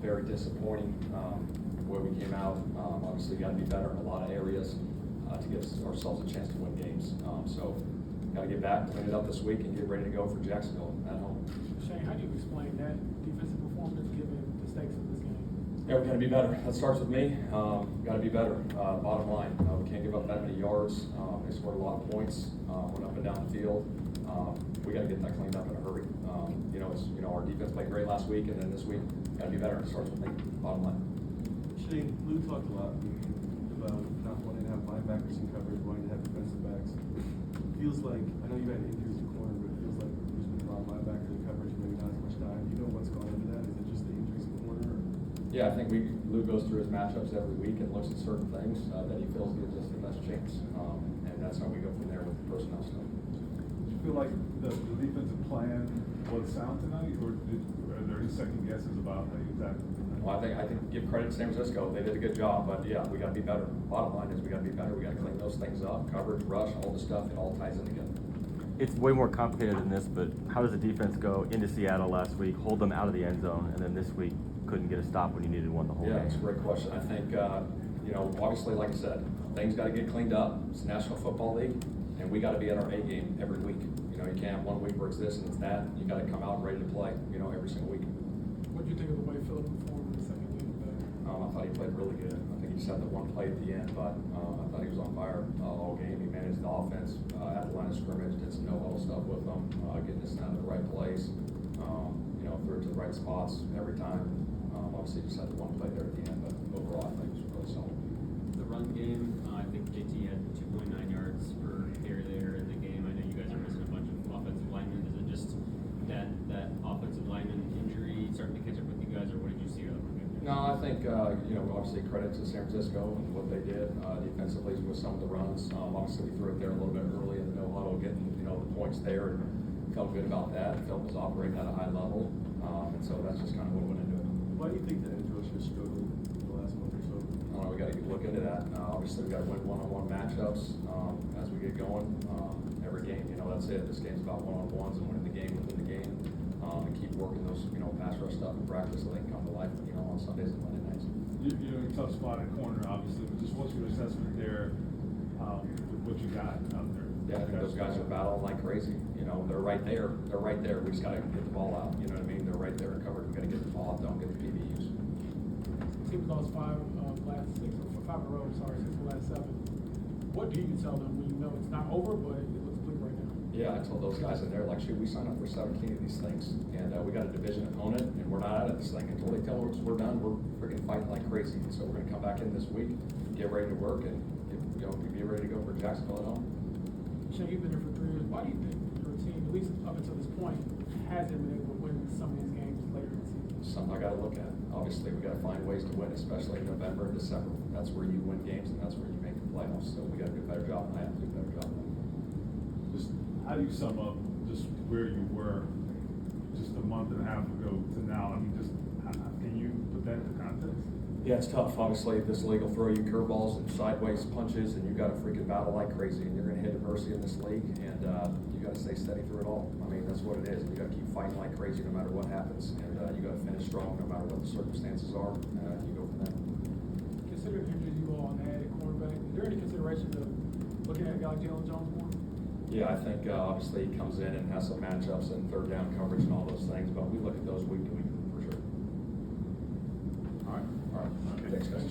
very disappointing where we came out. Obviously, got to be better in a lot of areas to give ourselves a chance to win games. So, got to get back, clean it up this week, and get ready to go for Jacksonville at home. Shane, how do you explain that defensive performance given the stakes of this game? Yeah, we're going to be better. That starts with me. Got to be better. Bottom line, we can't give up that many yards. They scored a lot of points. Went up and down the field. We got to get that cleaned up in a hurry. Our defense played great last week, and then this week got to be better. It starts with me. Bottom line. Shane, Lou talked a lot about not wanting to have linebackers in coverage, wanting to have defensive backs. Feels like, I know you had injuries at corner, but it feels like there's been a lot of linebackers in coverage, maybe not as much time. Do you know what's gone into that? Is it just the injuries at corner? Yeah, I think Lou goes through his matchups every week and looks at certain things that he feels gives us the best chance, and that's how we go from there with the personnel stuff. Do you feel like the defensive plan was sound tonight, or are there any second guesses about exactly? Well, I think give credit to San Francisco. They did a good job, but yeah, we got to be better. Bottom line is we got to be better. We got to clean those things up, coverage, rush, all the stuff. It all ties in together. It's way more complicated than this, but how does the defense go into Seattle last week, hold them out of the end zone, and then this week couldn't get a stop when you needed one the whole game? Yeah, it's a great question. I think, obviously, like I said, things got to get cleaned up. It's the National Football League, and we got to be at our A game every week. You can't have 1 week where it's this and it's that. You got to come out ready to play, every single week. What do you think of the way Phillip performed in the second game? I thought he played really good. I think he just had the one play at the end, but I thought he was on fire all game. He managed the offense at the line of scrimmage, did some no-huddle stuff with them, getting us down to the right place, threw it to the right spots every time. Obviously, just had the one play there at the end, but overall, I think it was really solid. The run game, I think JT had 2.9 yards per carry there in the game. I know you guys are missing a bunch of offensive linemen. Is it just that offensive lineman injury starting to catch up with you guys, or what did you see out of the game? No, I think, obviously credit to San Francisco and what they did defensively with some of the runs. Obviously, we threw it there a little bit early in the no-huddle, getting, the points there, and felt good about that. Felt was operating at a high level, and so that's just kind of what went into it. Why do you think the edge rush has struggled the last month or so? We got to look into that. Obviously, we got to win one-on-one matchups as we get going. Every game, that's it. This game's about one-on-ones and winning the game within the game, and keep working those, pass rush stuff in practice so they can come to life, on Sundays and Monday nights. You're in a tough spot at corner, obviously, but just what's your assessment there with what you got out there? Yeah, I think those guys are battling like crazy. They're right there. They're right there. We just got to get the ball out. You know what I mean? They're right there and covered. We got to get the ball out. Don't get the PBUs. Team lost 5 last 6 or 5 in a row. Sorry, 6 of the last 7. What do you tell them when you know it's not over, but it looks bleak right now? Yeah, I told those guys in there, like, shoot, we signed up for 17 of these things, and we got a division opponent, and we're not out of this thing until they tell us we're done. We're freaking fighting like crazy. So we're going to come back in this week, get ready to work, and be ready to go for Jacksonville at home. Shane, you've been here for 3 years. Why do you think your team, at least up until this point, hasn't been able to win some of these games later in the season? Something I got to look at. Obviously, we got to find ways to win, especially in November and December. That's where you win games, and that's where you make the playoffs. So we got to do a better job, and I have to do a better job. Just how do you sum up just where you were just a month and a half ago to now? I mean, can you put that into context? Yeah, it's tough. Obviously, this league will throw you curveballs and sideways punches, and you got to freaking battle like crazy. And you're going to hit adversity in this league, and you got to stay steady through it all. I mean, that's what it is. You got to keep fighting like crazy no matter what happens, and you got to finish strong no matter what the circumstances are. You go from there. Considering the injuries you all had at cornerback, is there any consideration to looking at a guy like Jalen Jones more? Yeah, I think obviously he comes in and has some matchups and third down coverage and all those things, but we look at those week to week for sure. All right. All right. Thanks, guys.